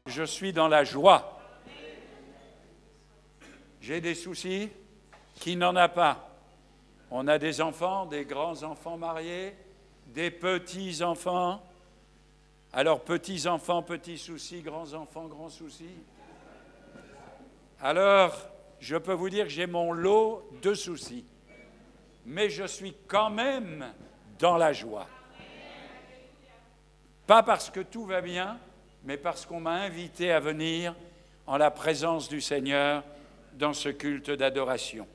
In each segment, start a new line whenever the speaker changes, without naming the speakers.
Je suis dans la joie. J'ai des soucis? Qui n'en a pas? On a des enfants, des grands-enfants mariés, des petits-enfants. Alors, petits-enfants, petits soucis, grands-enfants, grands soucis. Alors, je peux vous dire que j'ai mon lot de soucis. Mais je suis quand même dans la joie. Pas parce que tout va bien, mais parce qu'on m'a invité à venir en la présence du Seigneur dans ce culte d'adoration.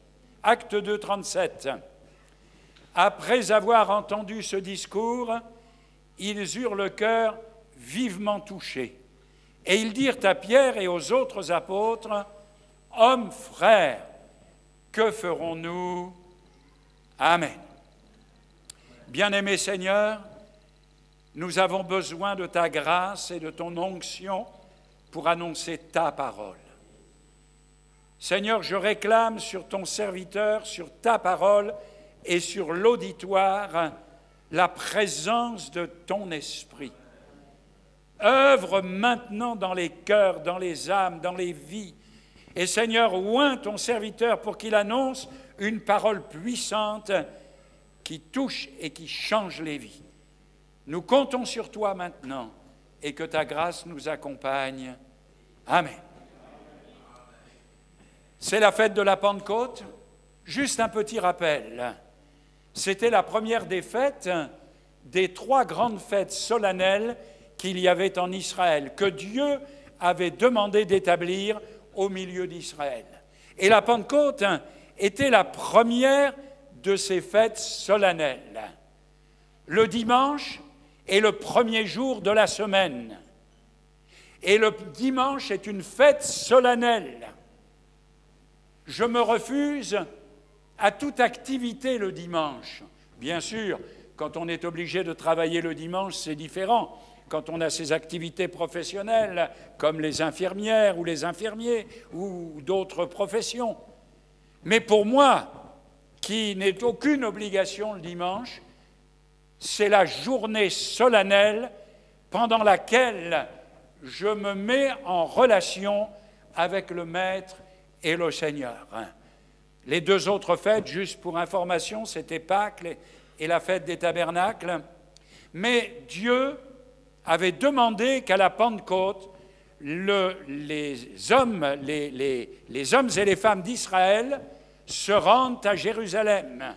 Acte 2, 37. Après avoir entendu ce discours, ils eurent le cœur vivement touché. Et ils dirent à Pierre et aux autres apôtres, « Hommes, frères, que ferons-nous » Amen. Bien-aimé Seigneur, nous avons besoin de ta grâce et de ton onction pour annoncer ta parole. Seigneur, je réclame sur ton serviteur, sur ta parole et sur l'auditoire la présence de ton esprit. Œuvre maintenant dans les cœurs, dans les âmes, dans les vies. Et Seigneur, oins ton serviteur pour qu'il annonce une parole puissante qui touche et qui change les vies. Nous comptons sur toi maintenant et que ta grâce nous accompagne. Amen. C'est la fête de la Pentecôte. Juste un petit rappel. C'était la première des fêtes, des 3 grandes fêtes solennelles qu'il y avait en Israël, que Dieu avait demandé d'établir au milieu d'Israël. Et la Pentecôte était la première de ces fêtes solennelles. Le dimanche est le premier jour de la semaine. Et le dimanche est une fête solennelle. Je me refuse à toute activité le dimanche. Bien sûr, quand on est obligé de travailler le dimanche, c'est différent. Quand on a ses activités professionnelles, comme les infirmières ou les infirmiers ou d'autres professions. Mais pour moi, qui n'ai aucune obligation le dimanche, c'est la journée solennelle pendant laquelle je me mets en relation avec le Maître et le Seigneur. Les 2 autres fêtes, juste pour information, c'était Pâques et la fête des tabernacles. Mais Dieu avait demandé qu'à la Pentecôte, les hommes et les femmes d'Israël se rendent à Jérusalem.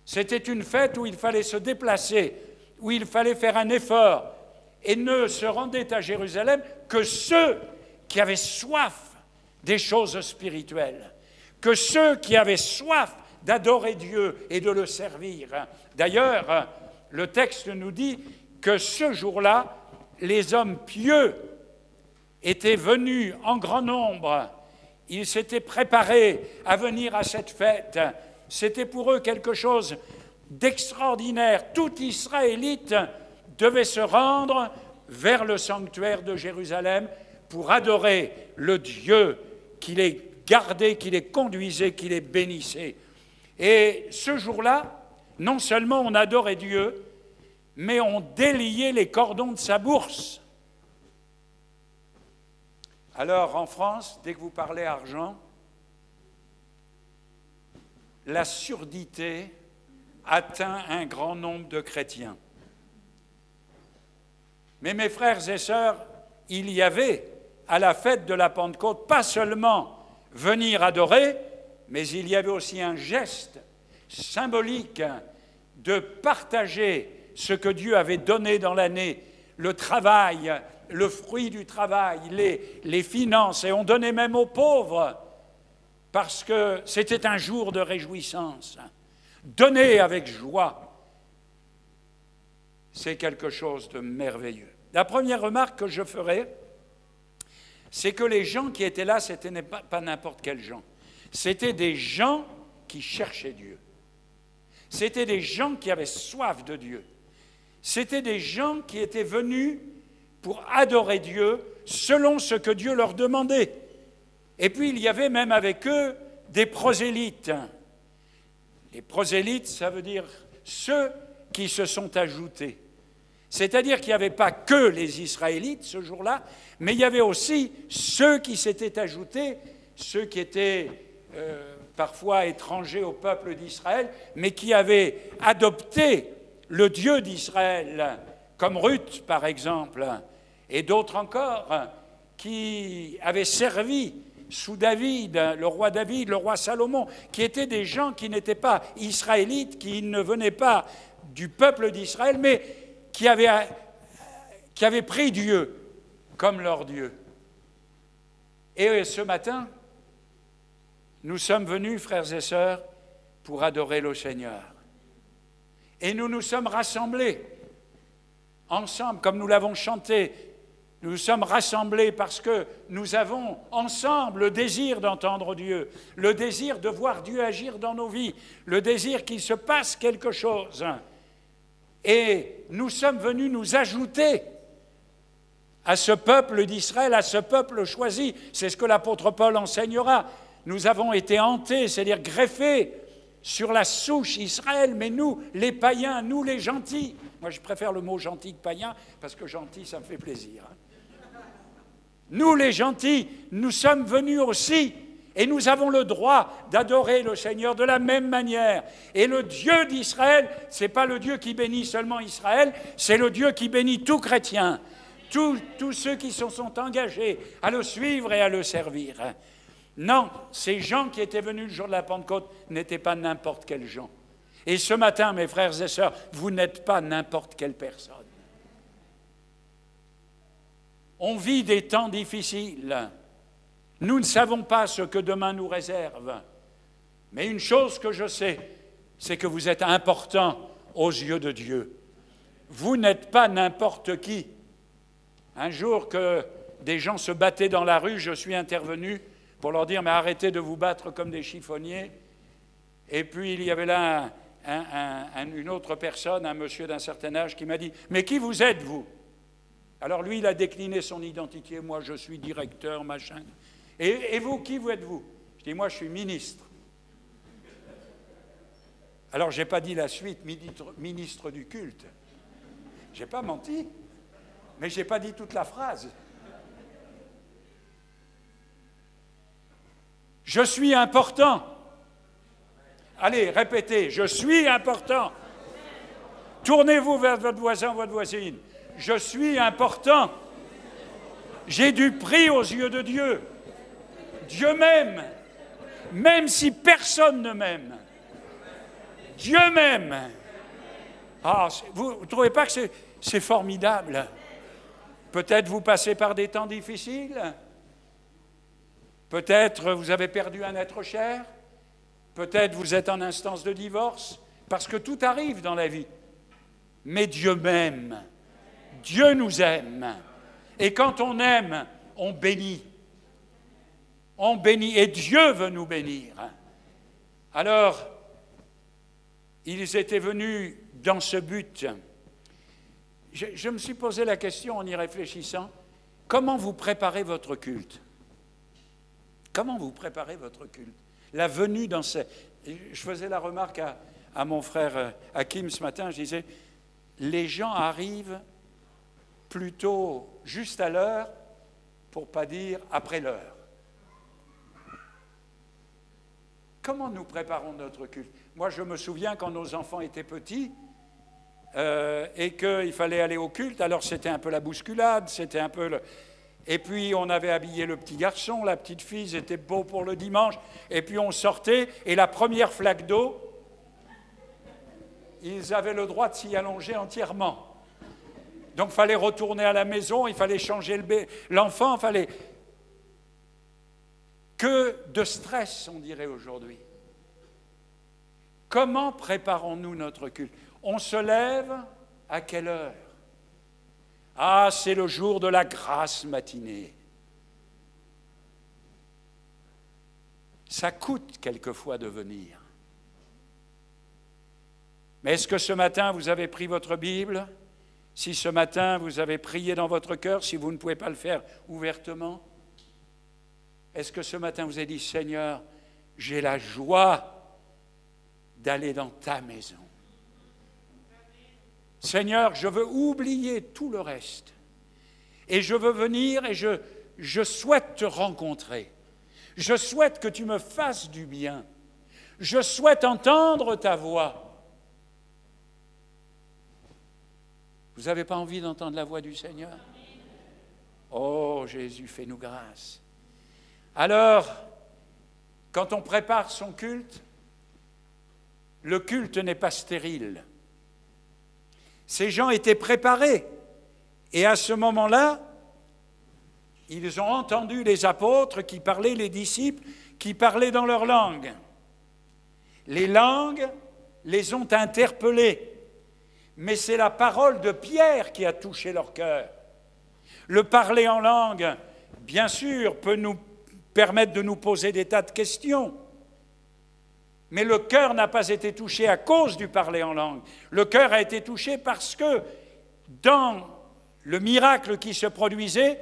C'était une fête où il fallait se déplacer, où il fallait faire un effort, et ne se rendaient à Jérusalem que ceux qui avaient soif des choses spirituelles, que ceux qui avaient soif d'adorer Dieu et de le servir. D'ailleurs, le texte nous dit que ce jour-là, les hommes pieux étaient venus en grand nombre. Ils s'étaient préparés à venir à cette fête. C'était pour eux quelque chose d'extraordinaire. Tout Israélite devait se rendre vers le sanctuaire de Jérusalem pour adorer le Dieu qui les gardait, qui les conduisait, qui les bénissait. Et ce jour-là, non seulement on adorait Dieu, mais on déliait les cordons de sa bourse. Alors, en France, dès que vous parlez argent, la surdité atteint un grand nombre de chrétiens. Mais mes frères et sœurs, il y avait à la fête de la Pentecôte pas seulement venir adorer, mais il y avait aussi un geste symbolique de partager ce que Dieu avait donné dans l'année, le travail, le fruit du travail, les finances, et on donnait même aux pauvres, parce que c'était un jour de réjouissance. Donner avec joie, c'est quelque chose de merveilleux. La première remarque que je ferai, c'est que les gens qui étaient là, c'était pas n'importe quels gens. C'était des gens qui cherchaient Dieu. C'était des gens qui avaient soif de Dieu. C'était des gens qui étaient venus pour adorer Dieu selon ce que Dieu leur demandait. Et puis, il y avait même avec eux des prosélytes. Les prosélytes, ça veut dire ceux qui se sont ajoutés. C'est-à-dire qu'il n'y avait pas que les Israélites ce jour-là, mais il y avait aussi ceux qui s'étaient ajoutés, ceux qui étaient parfois étrangers au peuple d'Israël, mais qui avaient adopté le Dieu d'Israël, comme Ruth par exemple, et d'autres encore, qui avaient servi sous David, le roi Salomon, qui étaient des gens qui n'étaient pas israélites, qui ne venaient pas du peuple d'Israël, mais qui avaient pris Dieu comme leur Dieu. Et ce matin, nous sommes venus, frères et sœurs, pour adorer le Seigneur. Et nous nous sommes rassemblés ensemble, comme nous l'avons chanté. Nous nous sommes rassemblés parce que nous avons ensemble le désir d'entendre Dieu, le désir de voir Dieu agir dans nos vies, le désir qu'il se passe quelque chose. Et nous sommes venus nous ajouter à ce peuple d'Israël, à ce peuple choisi. C'est ce que l'apôtre Paul enseignera. Nous avons été hantés, c'est-à-dire greffés sur la souche Israël, mais nous, les païens, nous les gentils. Moi, je préfère le mot gentil que païen, parce que gentil, ça me fait plaisir. Nous, les gentils, nous sommes venus aussi, et nous avons le droit d'adorer le Seigneur de la même manière. Et le Dieu d'Israël, ce n'est pas le Dieu qui bénit seulement Israël, c'est le Dieu qui bénit tout chrétien, tous ceux qui se sont engagés à le suivre et à le servir. Non, ces gens qui étaient venus le jour de la Pentecôte n'étaient pas n'importe quels gens. Et ce matin, mes frères et sœurs, vous n'êtes pas n'importe quelle personne. On vit des temps difficiles. Nous ne savons pas ce que demain nous réserve. Mais une chose que je sais, c'est que vous êtes important aux yeux de Dieu. Vous n'êtes pas n'importe qui. Un jour que des gens se battaient dans la rue, je suis intervenu pour leur dire « mais arrêtez de vous battre comme des chiffonniers ». Et puis il y avait là une autre personne, un monsieur d'un certain âge, qui m'a dit « mais qui vous êtes, vous ?» Alors lui, il a décliné son identité. « Moi, je suis directeur, machin. » Et vous, qui vous êtes-vous ? Je dis « moi, je suis ministre. » Alors, je n'ai pas dit la suite, ministre du culte. Je n'ai pas menti, mais je n'ai pas dit toute la phrase. Je suis important. Allez, répétez, je suis important. Tournez-vous vers votre voisin, votre voisine. Je suis important. J'ai du prix aux yeux de Dieu. Dieu m'aime, même si personne ne m'aime. Dieu m'aime. Ah, vous ne trouvez pas que c'est formidable? Peut-être vous passez par des temps difficiles. Peut-être vous avez perdu un être cher. Peut-être vous êtes en instance de divorce. Parce que tout arrive dans la vie. Mais Dieu m'aime. Dieu nous aime. Et quand on aime, on bénit. On bénit. Et Dieu veut nous bénir. Alors, ils étaient venus dans ce but. Je me suis posé la question en y réfléchissant. Comment vous préparez votre culte ? Comment vous préparez votre culte ? La venue dans ces... Je faisais la remarque à mon frère Hakim ce matin, je disais, les gens arrivent plutôt juste à l'heure, pour ne pas dire après l'heure. Comment nous préparons notre culte ? Moi, je me souviens quand nos enfants étaient petits et qu'il fallait aller au culte, alors c'était un peu la bousculade, c'était un peu... Et puis, on avait habillé le petit garçon, la petite fille, ils étaient beaux pour le dimanche. Et puis, on sortait, et la première flaque d'eau, ils avaient le droit de s'y allonger entièrement. Donc, il fallait retourner à la maison, il fallait changer l'enfant, il fallait... Que de stress, on dirait aujourd'hui. Comment préparons-nous notre culte ? On se lève à quelle heure ? Ah, c'est le jour de la grasse matinée. Ça coûte quelquefois de venir. Mais est-ce que ce matin, vous avez pris votre Bible ? Si ce matin, vous avez prié dans votre cœur, si vous ne pouvez pas le faire ouvertement, est-ce que ce matin, vous avez dit, Seigneur, j'ai la joie d'aller dans ta maison. Seigneur, je veux oublier tout le reste. Et je veux venir et je souhaite te rencontrer. Je souhaite que tu me fasses du bien. Je souhaite entendre ta voix. Vous n'avez pas envie d'entendre la voix du Seigneur? Oh Jésus, fais-nous grâce. Alors, quand on prépare son culte, le culte n'est pas stérile. Ces gens étaient préparés. Et à ce moment-là, ils ont entendu les apôtres qui parlaient, les disciples qui parlaient dans leur langue. Les langues les ont interpellés. Mais c'est la parole de Pierre qui a touché leur cœur. Le parler en langue, bien sûr, peut nous permettre de nous poser des tas de questions. Mais le cœur n'a pas été touché à cause du parler en langue. Le cœur a été touché parce que dans le miracle qui se produisait,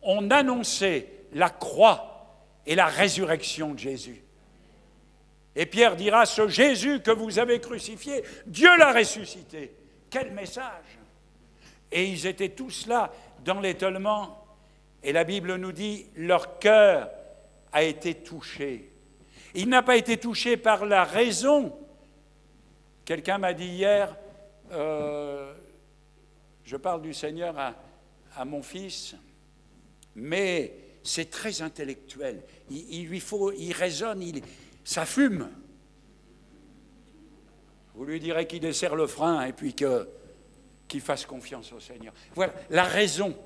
on annonçait la croix et la résurrection de Jésus. Et Pierre dira, ce Jésus que vous avez crucifié, Dieu l'a ressuscité. Quel message! Et ils étaient tous là, dans l'étonnement. Et la Bible nous dit, leur cœur a été touché. Il n'a pas été touché par la raison. Quelqu'un m'a dit hier, je parle du Seigneur à mon fils, mais c'est très intellectuel. Il raisonne, ça fume. Vous lui direz qu'il desserre le frein et puis qu'il fasse confiance au Seigneur. Voilà, la raison.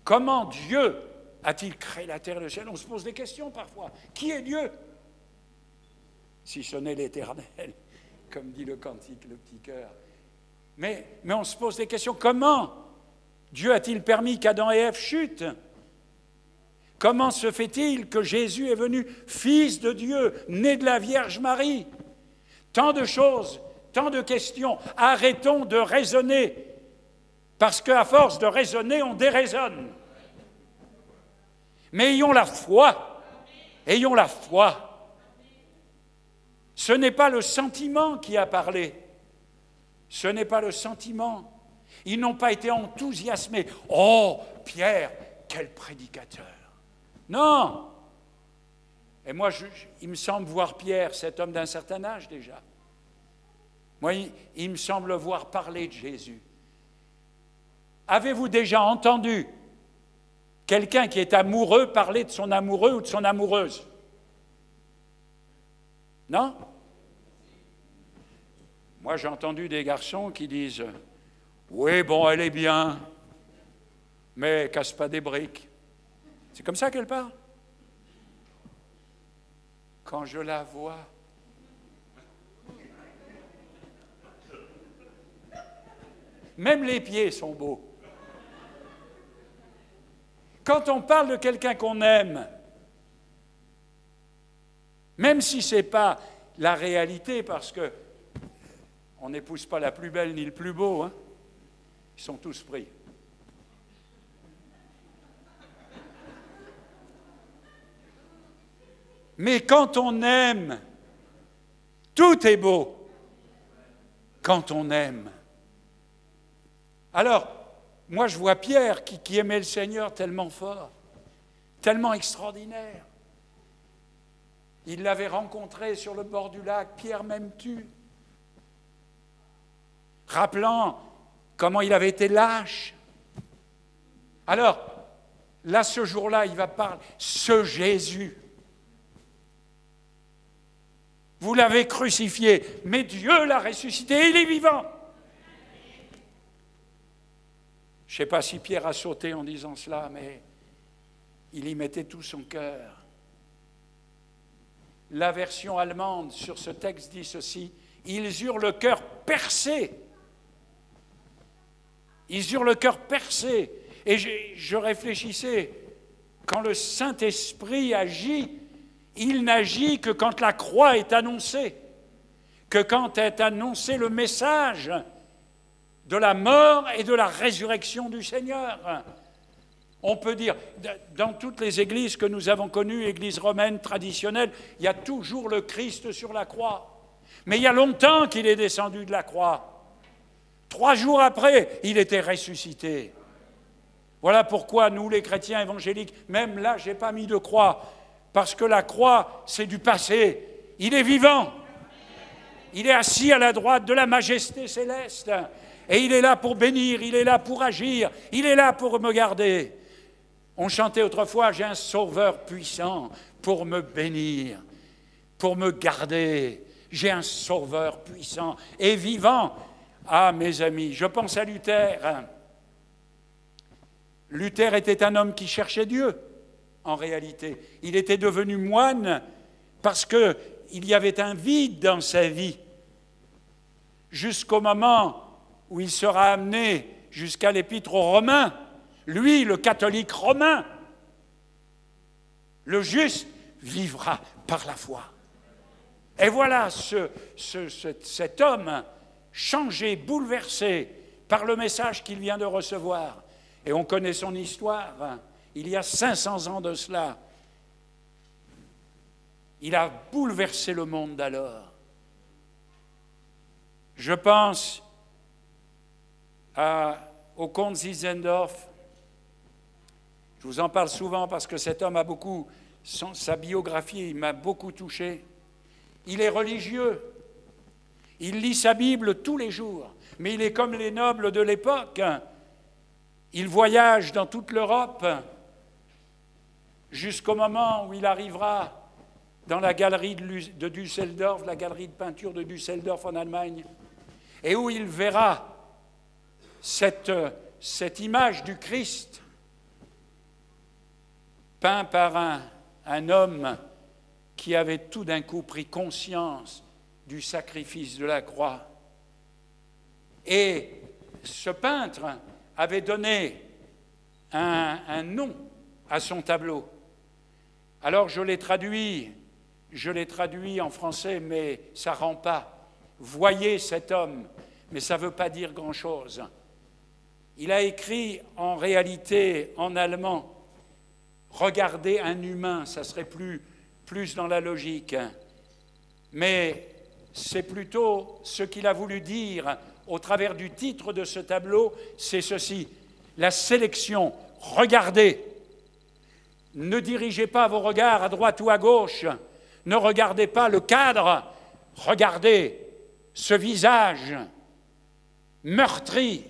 Comment Dieu a-t-il créé la terre et le ciel? On se pose des questions parfois. Qui est Dieu? Si ce n'est l'Éternel, comme dit le cantique, le petit cœur. Mais on se pose des questions. Comment Dieu a-t-il permis qu'Adam et Ève chutent? Comment se fait-il que Jésus est venu fils de Dieu, né de la Vierge Marie? Tant de choses, tant de questions. Arrêtons de raisonner, parce qu'à force de raisonner, on déraisonne. Mais ayons la foi, ayons la foi. Ce n'est pas le sentiment qui a parlé, ce n'est pas le sentiment. Ils n'ont pas été enthousiasmés. Oh, Pierre, quel prédicateur! Non! Et moi, il me semble voir Pierre, cet homme d'un certain âge déjà. Moi, il me semble voir parler de Jésus. Avez-vous déjà entendu quelqu'un qui est amoureux parler de son amoureux ou de son amoureuse? Non? Moi, j'ai entendu des garçons qui disent « Oui, bon, elle est bien, mais casse pas des briques. » C'est comme ça qu'elle parle. Quand je la vois, même les pieds sont beaux. Quand on parle de quelqu'un qu'on aime, même si ce n'est pas la réalité, parce que on n'épouse pas la plus belle ni le plus beau, hein, ils sont tous pris. Mais quand on aime, tout est beau. Quand on aime. Alors, moi je vois Pierre qui aimait le Seigneur tellement fort, tellement extraordinaire. Il l'avait rencontré sur le bord du lac. Pierre, m'aimes-tu? Rappelant comment il avait été lâche. Alors, là, ce jour-là, il va parler. Ce Jésus, vous l'avez crucifié, mais Dieu l'a ressuscité, il est vivant. Je ne sais pas si Pierre a sauté en disant cela, mais il y mettait tout son cœur. La version allemande sur ce texte dit ceci: ils eurent le cœur percé. Ils eurent le cœur percé. Et je réfléchissais, quand le Saint-Esprit agit, il n'agit que quand la croix est annoncée, que quand est annoncé le message de la mort et de la résurrection du Seigneur. On peut dire, dans toutes les églises que nous avons connues, églises romaines traditionnelles, il y a toujours le Christ sur la croix. Mais il y a longtemps qu'il est descendu de la croix. 3 jours après, il était ressuscité. Voilà pourquoi nous, les chrétiens évangéliques, même là, je n'ai pas mis de croix, parce que la croix, c'est du passé. Il est vivant. Il est assis à la droite de la majesté céleste. Et il est là pour bénir, il est là pour agir, il est là pour me garder. On chantait autrefois, j'ai un sauveur puissant pour me bénir, pour me garder. J'ai un sauveur puissant et vivant. Ah, mes amis, je pense à Luther. Luther était un homme qui cherchait Dieu, en réalité. Il était devenu moine parce qu'il y avait un vide dans sa vie, jusqu'au moment où il sera amené jusqu'à l'épître aux Romains, lui, le catholique romain. Le juste vivra par la foi. Et voilà cet homme changé, bouleversé par le message qu'il vient de recevoir. Et on connaît son histoire. Il y a 500 ans de cela, il a bouleversé le monde d'alors. Je pense au comte Zinzendorf. Je vous en parle souvent parce que cet homme a beaucoup, sa biographie m'a beaucoup touché. Il est religieux, il lit sa Bible tous les jours, mais il est comme les nobles de l'époque. Il voyage dans toute l'Europe jusqu'au moment où il arrivera dans la galerie de Düsseldorf, la galerie de peinture de Düsseldorf en Allemagne, et où il verra cette image du Christ peint par un homme qui avait tout d'un coup pris conscience du sacrifice de la croix. Et ce peintre avait donné un nom à son tableau. Alors je l'ai traduit en français, mais ça ne rend pas. Voyez cet homme, mais ça ne veut pas dire grand-chose. Il a écrit en réalité en allemand, regardez un humain, ça serait plus dans la logique. Mais c'est plutôt ce qu'il a voulu dire au travers du titre de ce tableau, c'est ceci, la sélection. Regardez, ne dirigez pas vos regards à droite ou à gauche, ne regardez pas le cadre, regardez ce visage meurtri,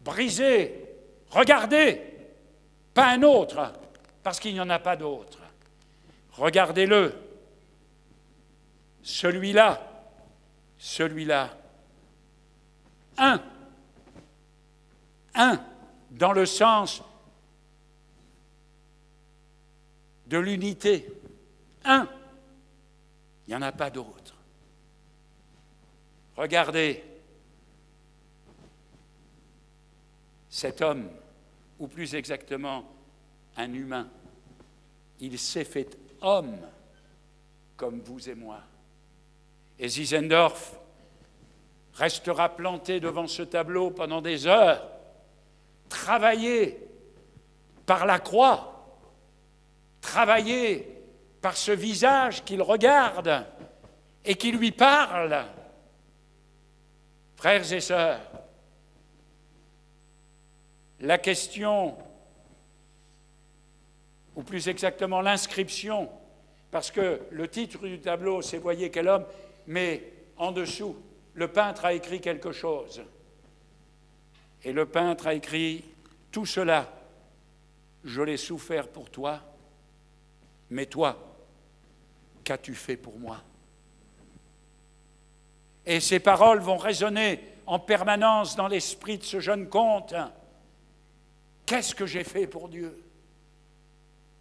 brisé, regardez, pas un autre, parce qu'il n'y en a pas d'autre. Regardez-le, celui-là, un, dans le sens de l'unité, un, il n'y en a pas d'autre. Regardez cet homme, ou plus exactement un humain, il s'est fait homme comme vous et moi. Et Zinzendorf restera planté devant ce tableau pendant des heures, travaillé par la croix, travaillé par ce visage qu'il regarde et qui lui parle. Frères et sœurs, la question, ou plus exactement l'inscription, parce que le titre du tableau, c'est « Voyez quel homme », mais en dessous, le peintre a écrit quelque chose. Et le peintre a écrit « Tout cela, je l'ai souffert pour toi, mais toi, qu'as-tu fait pour moi ?» Et ces paroles vont résonner en permanence dans l'esprit de ce jeune comte. Qu'est-ce que j'ai fait pour Dieu ?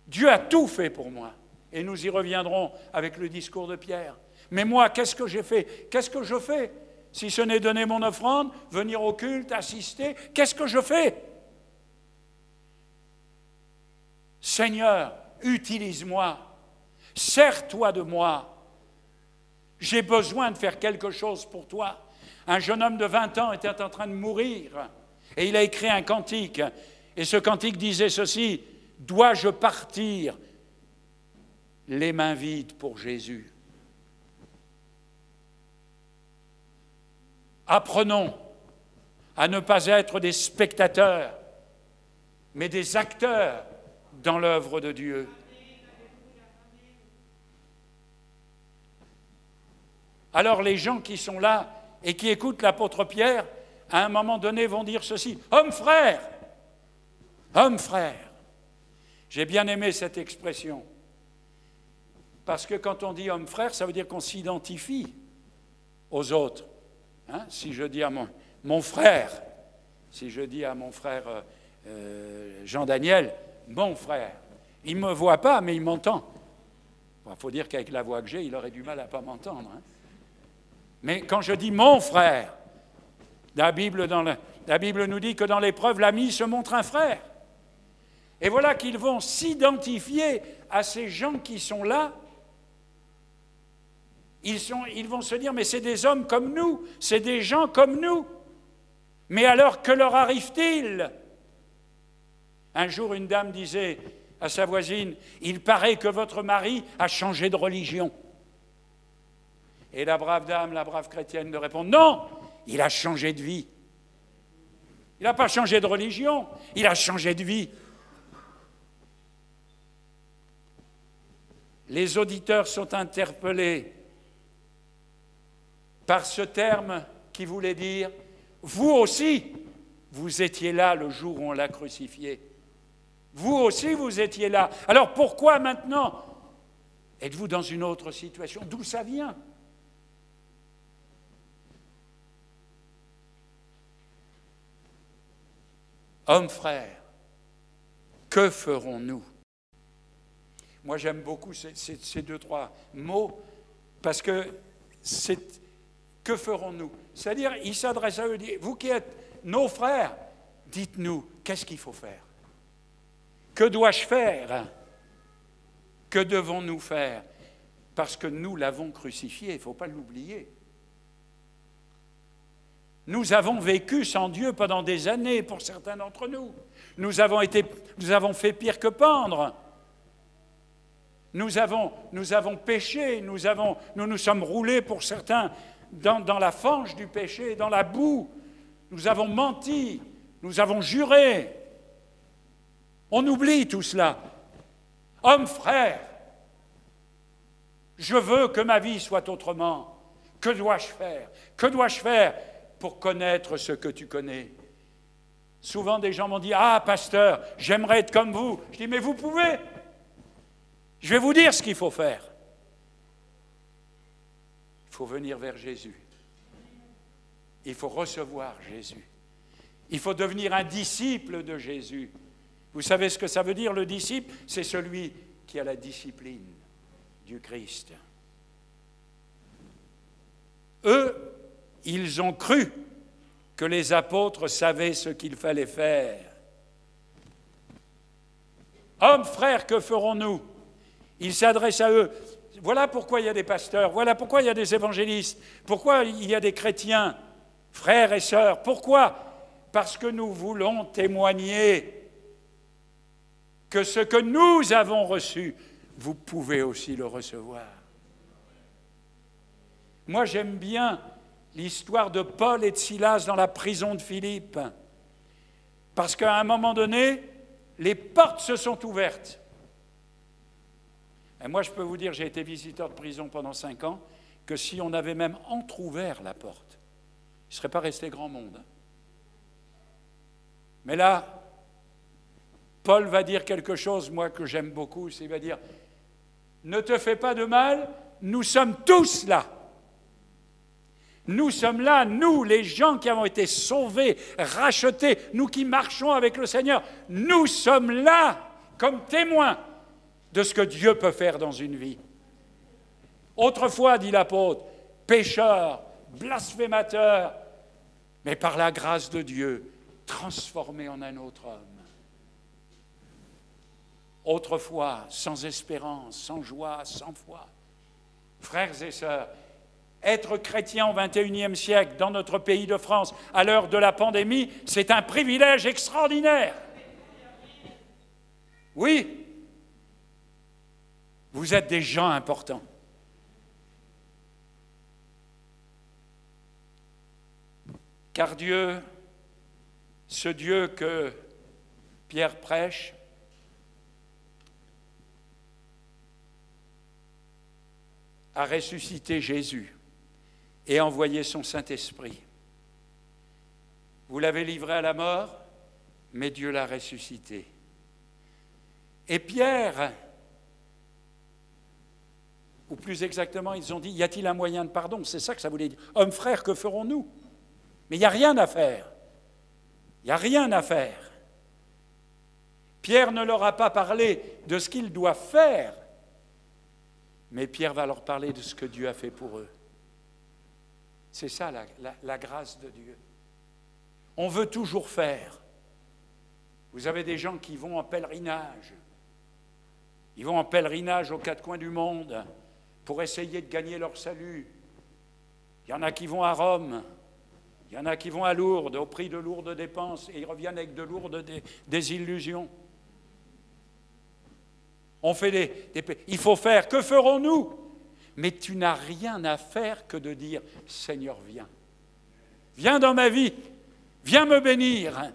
Dieu a tout fait pour moi. Et nous y reviendrons avec le discours de Pierre. Mais moi, qu'est-ce que j'ai fait ? Qu'est-ce que je fais ? Si ce n'est donner mon offrande, venir au culte, assister, qu'est-ce que je fais ? Seigneur, utilise-moi, sers-toi de moi. J'ai besoin de faire quelque chose pour toi. Un jeune homme de 20 ans était en train de mourir et il a écrit un cantique. Et ce cantique disait ceci, « Dois-je partir les mains vides pour Jésus ?» Apprenons à ne pas être des spectateurs, mais des acteurs dans l'œuvre de Dieu. Alors les gens qui sont là et qui écoutent l'apôtre Pierre, à un moment donné, vont dire ceci: « Homme frère, homme frère ». J'ai bien aimé cette expression, parce que quand on dit homme frère, ça veut dire qu'on s'identifie aux autres. Hein? Si je dis à mon frère, si je dis à mon frère Jean-Daniel, mon frère, il ne me voit pas, mais il m'entend. Il faut dire qu'avec la voix que j'ai, il aurait du mal à ne pas m'entendre. Hein? Mais quand je dis mon frère, la Bible nous dit que dans l'épreuve, l'ami se montre un frère. Et voilà qu'ils vont s'identifier à ces gens qui sont là. Ils vont se dire, mais c'est des hommes comme nous, c'est des gens comme nous. Mais alors, que leur arrive-t-il? Un jour, une dame disait à sa voisine, « Il paraît que votre mari a changé de religion. » Et la brave dame, la brave chrétienne, de répondre, « Non, il a changé de vie. Il n'a pas changé de religion, il a changé de vie. » Les auditeurs sont interpellés par ce terme qui voulait dire « Vous aussi, vous étiez là le jour où on l'a crucifié. Vous aussi, vous étiez là. Alors pourquoi maintenant êtes-vous dans une autre situation? D'où ça vient? » Hommes frères, que ferons-nous? Moi, j'aime beaucoup ces deux, trois mots, parce que c'est « que ferons-nous » C'est-à-dire, il s'adresse à eux, il dit, vous qui êtes nos frères, dites-nous, qu'est-ce qu'il faut faire? Que dois-je faire? Que devons-nous faire? Parce que nous l'avons crucifié, il ne faut pas l'oublier. Nous avons vécu sans Dieu pendant des années, pour certains d'entre nous. Nous avons fait pire que pendre. Nous avons péché, nous nous sommes roulés pour certains dans la fange du péché, dans la boue. Nous avons menti, nous avons juré. On oublie tout cela. Homme frère, je veux que ma vie soit autrement. Que dois-je faire? Que dois-je faire pour connaître ce que tu connais? Souvent des gens m'ont dit, « Ah, pasteur, j'aimerais être comme vous. » Je dis, « Mais vous pouvez. Je vais vous dire ce qu'il faut faire. » Il faut venir vers Jésus. Il faut recevoir Jésus. Il faut devenir un disciple de Jésus. Vous savez ce que ça veut dire, le disciple? C'est celui qui a la discipline du Christ. Eux, ils ont cru que les apôtres savaient ce qu'il fallait faire. Hommes, frères, que ferons-nous? Il s'adresse à eux. Voilà pourquoi il y a des pasteurs, voilà pourquoi il y a des évangélistes, pourquoi il y a des chrétiens, frères et sœurs. Pourquoi? Parce que nous voulons témoigner que ce que nous avons reçu, vous pouvez aussi le recevoir. Moi, j'aime bien l'histoire de Paul et de Silas dans la prison de Philippe, parce qu'à un moment donné, les portes se sont ouvertes. Et moi, je peux vous dire, j'ai été visiteur de prison pendant 5 ans, que si on avait même entrouvert la porte, il ne serait pas resté grand monde. Mais là, Paul va dire quelque chose, moi, que j'aime beaucoup, c'est qu'il va dire, « Ne te fais pas de mal, nous sommes tous là. Nous sommes là, nous, les gens qui avons été sauvés, rachetés, nous qui marchons avec le Seigneur, nous sommes là comme témoins de ce que Dieu peut faire dans une vie. Autrefois, dit l'apôtre, pécheur, blasphémateur, mais par la grâce de Dieu, transformé en un autre homme. Autrefois, sans espérance, sans joie, sans foi. Frères et sœurs, être chrétien au XXIe siècle, dans notre pays de France, à l'heure de la pandémie, c'est un privilège extraordinaire. Oui, vous êtes des gens importants. Car Dieu ce Dieu que Pierre prêche, a ressuscité Jésus et envoyé son Saint-Esprit. Vous l'avez livré à la mort, mais Dieu l'a ressuscité. Et Pierre, ou plus exactement, ils ont dit, y a-t-il un moyen de pardon? C'est ça que ça voulait dire. Hommes, frères, que ferons-nous? Mais il n'y a rien à faire. Il n'y a rien à faire. Pierre ne leur a pas parlé de ce qu'ils doivent faire, mais Pierre va leur parler de ce que Dieu a fait pour eux. C'est ça la grâce de Dieu. On veut toujours faire. Vous avez des gens qui vont en pèlerinage. Ils vont en pèlerinage aux quatre coins du monde pour essayer de gagner leur salut. Il y en a qui vont à Rome, il y en a qui vont à Lourdes, au prix de lourdes dépenses, et ils reviennent avec de lourdes désillusions. On fait il faut faire. Que ferons-nous? Mais tu n'as rien à faire que de dire « Seigneur, viens. Viens dans ma vie. Viens me bénir.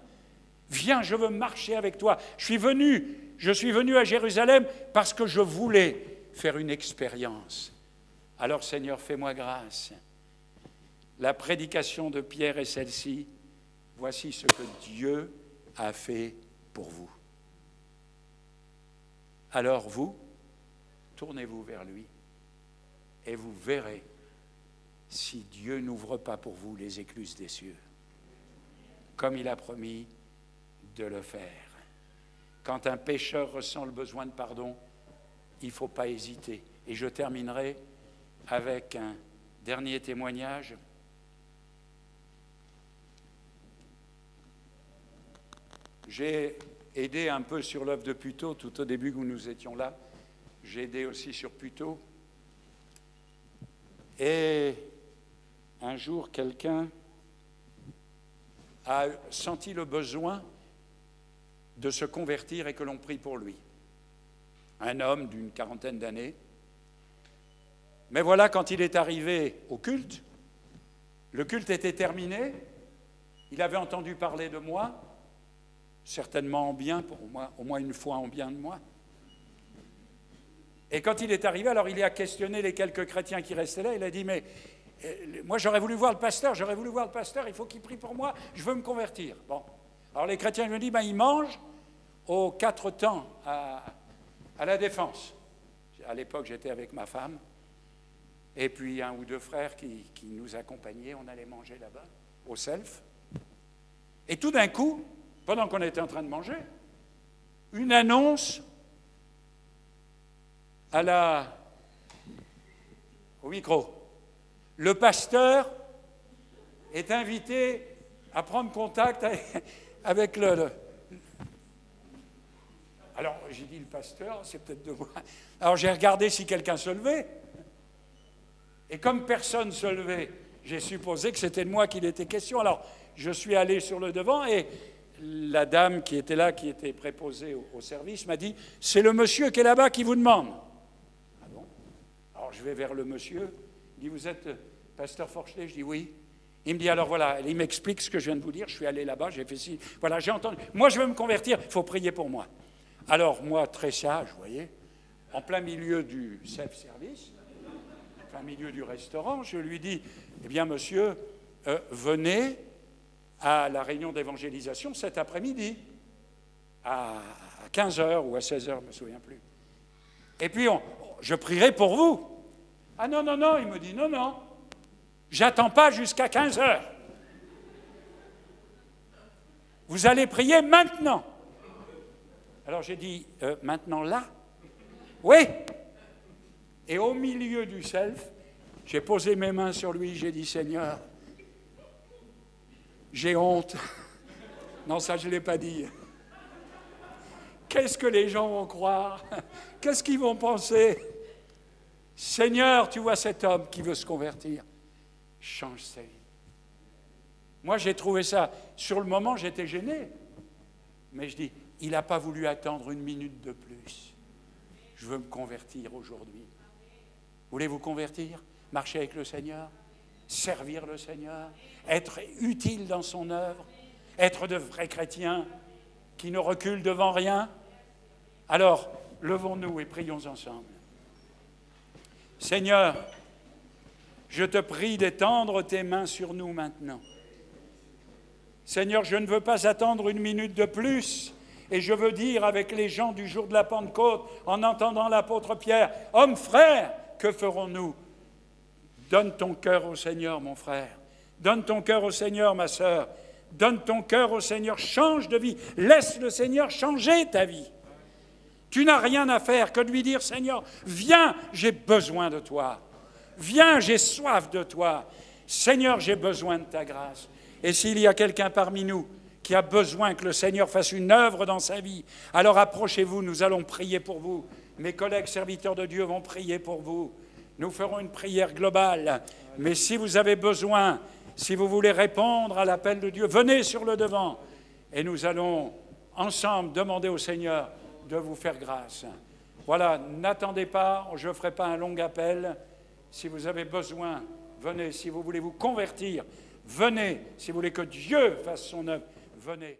Viens, je veux marcher avec toi. Je suis venu à Jérusalem parce que je voulais faire une expérience. Alors, Seigneur, fais-moi grâce. » La prédication de Pierre est celle-ci. Voici ce que Dieu a fait pour vous. Alors vous, tournez-vous vers lui et vous verrez si Dieu n'ouvre pas pour vous les écluses des cieux, comme il a promis de le faire. Quand un pécheur ressent le besoin de pardon, il ne faut pas hésiter. Et je terminerai avec un dernier témoignage. J'ai aidé un peu sur l'œuvre de Puteaux, tout au début où nous étions là. J'ai aidé aussi sur Puteaux. Et un jour, quelqu'un a senti le besoin de se convertir et que l'on prie pour lui. Un homme d'une quarantaine d'années. Mais voilà, quand il est arrivé au culte, le culte était terminé, il avait entendu parler de moi, certainement en bien, pour moi, au moins une fois en bien de moi. Et quand il est arrivé, alors il a questionné les quelques chrétiens qui restaient là, il a dit, mais moi j'aurais voulu voir le pasteur, il faut qu'il prie pour moi, je veux me convertir. Bon, alors les chrétiens lui ont dit, ben, il mange aux 4 temps à la Défense. À l'époque, j'étais avec ma femme, et puis 1 ou 2 frères qui nous accompagnaient, on allait manger là-bas, au self. Et tout d'un coup, pendant qu'on était en train de manger, une annonce au micro. Le pasteur est invité à prendre contact avec le... Alors, j'ai dit, le pasteur, c'est peut-être de moi. Alors, j'ai regardé si quelqu'un se levait. Et comme personne ne se levait, j'ai supposé que c'était de moi qu'il était question. Alors, je suis allé sur le devant et la dame qui était là, qui était préposée au service, m'a dit « C'est le monsieur qui est là-bas qui vous demande. » Ah bon? Alors je vais vers le monsieur, il dit « Vous êtes pasteur Forchelet ?» Je dis « Oui. » Il me dit « Alors voilà, il m'explique ce que je viens de vous dire, je suis allé là-bas, j'ai fait ci, voilà, j'ai entendu. Moi je veux me convertir, il faut prier pour moi. » Alors moi, très sage, vous voyez, en plein milieu du self-service, en plein milieu du restaurant, je lui dis « Eh bien monsieur, venez à la réunion d'évangélisation cet après-midi, à 15h ou à 16h, je ne me souviens plus. Et puis, je prierai pour vous. Ah non, non, non, il me dit, non, non, j'attends pas jusqu'à 15h. Vous allez prier maintenant. Alors j'ai dit, maintenant là? Oui. Et au milieu du self, j'ai posé mes mains sur lui, j'ai dit, Seigneur, j'ai honte. Non, ça, je ne l'ai pas dit. Qu'est-ce que les gens vont croire? Qu'est-ce qu'ils vont penser? Seigneur, tu vois cet homme qui veut se convertir. Change sa vie. Moi, j'ai trouvé ça. Sur le moment, j'étais gêné. Mais je dis, il n'a pas voulu attendre 1 minute de plus. Je veux me convertir aujourd'hui. Voulez-vous convertir? Marcher avec le Seigneur? Servir le Seigneur, être utile dans son œuvre. être de vrais chrétiens qui ne reculent devant rien? Alors, levons-nous et prions ensemble. Seigneur, je te prie d'étendre tes mains sur nous maintenant. Seigneur, je ne veux pas attendre une minute de plus, et je veux dire avec les gens du jour de la Pentecôte, en entendant l'apôtre Pierre, « Hommes, frères, que ferons-nous » Donne ton cœur au Seigneur, mon frère. Donne ton cœur au Seigneur, ma sœur. Donne ton cœur au Seigneur. Change de vie. Laisse le Seigneur changer ta vie. Tu n'as rien à faire que de lui dire, « Seigneur, viens, j'ai besoin de toi. Viens, j'ai soif de toi. Seigneur, j'ai besoin de ta grâce. » Et s'il y a quelqu'un parmi nous qui a besoin que le Seigneur fasse une œuvre dans sa vie, alors approchez-vous, nous allons prier pour vous. Mes collègues serviteurs de Dieu vont prier pour vous. Nous ferons une prière globale. Mais si vous avez besoin, si vous voulez répondre à l'appel de Dieu, venez sur le devant et nous allons ensemble demander au Seigneur de vous faire grâce. Voilà, n'attendez pas, je ne ferai pas un long appel. Si vous avez besoin, venez. Si vous voulez vous convertir, venez. Si vous voulez que Dieu fasse son œuvre, venez.